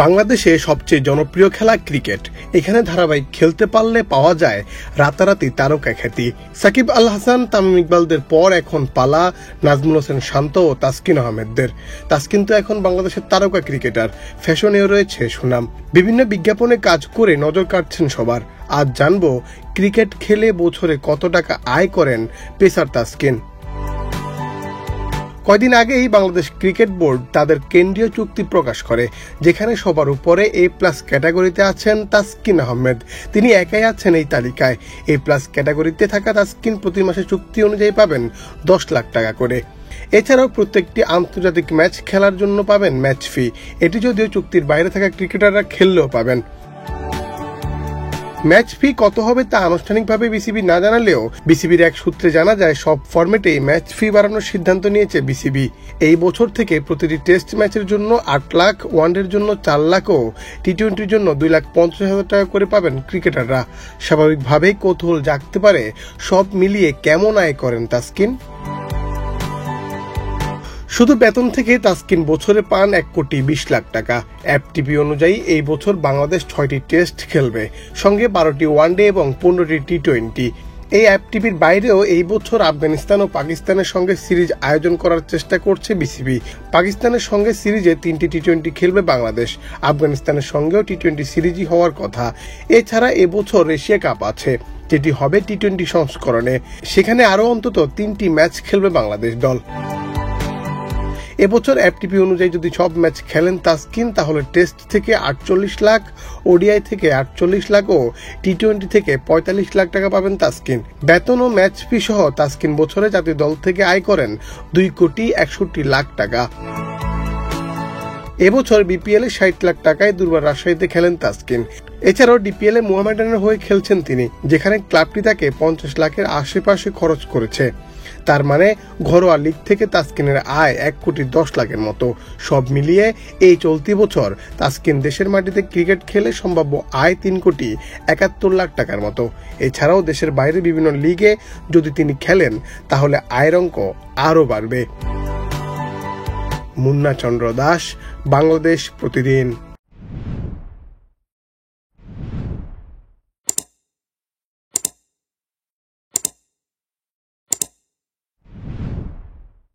বাংলাদেশে সবচেয়ে জনপ্রিয় খেলা ক্রিকেট। এখানে ধারাবাহিক খেলতে পারলে পাওয়া যায় রাতারাতি তারকা খ্যাতি। সাকিব আল হাসান, তামিম ইকবালদের পর এখন পালা নাজমুল হোসেন শান্ত ও তাসকিন আহমেদদের। তাসকিন তো এখন বাংলাদেশের তারকা ক্রিকেটার, ফ্যাশনেও রয়েছে সুনাম। বিভিন্ন বিজ্ঞাপনে কাজ করে নজর কাটছেন সবার। আজ জানবো ক্রিকেট খেলে বছরে কত টাকা আয় করেন পেসার তাসকিন। কয়দিন আগেই বাংলাদেশ ক্রিকেট বোর্ড তাদের কেন্দ্রীয় চুক্তি প্রকাশ করে, যেখানে সবার উপরে A+ ক্যাটাগরিতে আছেন তাসকিন আহমেদ। তিনি একাই আছেন এই তালিকায়। A+ ক্যাটাগরিতে থাকা তাসকিন প্রতি মাসে চুক্তি অনুযায়ী পাবেন 10 লাখ টাকা করে। এছাড়াও প্রত্যেকটি আন্তর্জাতিক ম্যাচ খেলার জন্য পাবেন ম্যাচ ফি। এটি যদিও চুক্তির বাইরে থাকা ক্রিকেটাররা খেললেও পাবেন। ম্যাচ ফি কত হবে তা আনুষ্ঠানিকভাবে বিসিবি না জানালেও বিসিবির এক সূত্রে জানা যায় সব ফরম্যাটেই ম্যাচ ফি বাড়ানোর সিদ্ধান্ত নিয়েছে বিসিবি। এই বছর থেকে প্রতিটি টেস্ট ম্যাচের জন্য 8 লাখ, ওয়ানডের জন্য 4 লাখ ও টি-20-র জন্য 2,50,000 টাকা করে পাবেন ক্রিকেটাররা। স্বাভাবিকভাবেই কৌতূহল জাগতে পারে সব মিলিয়ে কেমন আয় করেন তাসকিন। শুধু বেতন থেকে তাসকিন বছরে পান 1,20,00,000 টাকা। এফটিপি অনুযায়ী এই বছর বাংলাদেশ 6টি টেস্ট খেলবে, সঙ্গে 12টি ওয়ানডে এবং 15টি টি-20। এই এফটিপির বাইরেও এই বছর আফগানিস্তান ও পাকিস্তানের সঙ্গে সিরিজ আয়োজন করার চেষ্টা করছে বিসিবি। পাকিস্তানের সঙ্গে সিরিজে 3টি টি-20 খেলবে বাংলাদেশ। আফগানিস্তানের সঙ্গেও টি-20 সিরিজই হওয়ার কথা। এছাড়া এবছর এশিয়া কাপ আছে, যেটি হবে টি-20 সংস্করণে। সেখানে আরও অন্তত 3টি ম্যাচ খেলবে বাংলাদেশ দল। এবছর এফটিপি অনুযায়ী যদি সব ম্যাচ খেলেন তাসকিন, তাহলে টেস্ট থেকে 48 লাখ, ওডিআই থেকে 48 লাখ ও টি-20 থেকে 45 লাখ টাকা পাবেন তাসকিন। বেতন ও ম্যাচ ফি সহ তাসকিন বছরে জাতীয় দল থেকে আয় করেন 2,61,00,000 টাকা। এবছর বিপিএলে 60 লাখ টাকায় দুর্বার রাজশাহীতে খেলেন তাসকিন। এছাড়াও ডিপিএলে মোহামেডানের হয়ে খেলছেন তিনি, যেখানে ক্লাবটি তাকে 50 লাখের আশেপাশে খরচ করেছে। তার মানে ঘরোয়া লিগ থেকে তাসকিনের আয় 1,10,00,000 মতো। সব মিলিয়ে এই চলতি বছর তাসকিন দেশের মাটিতে ক্রিকেট খেলে সম্ভাব্য আয় 3,71,00,000 টাকার মতো। এছাড়াও দেশের বাইরে বিভিন্ন লিগে যদি তিনি খেলেন, তাহলে আয়ের অঙ্ক আরও বাড়বে। মুন্না চন্দ্র দাস, বাংলাদেশ প্রতিদিন।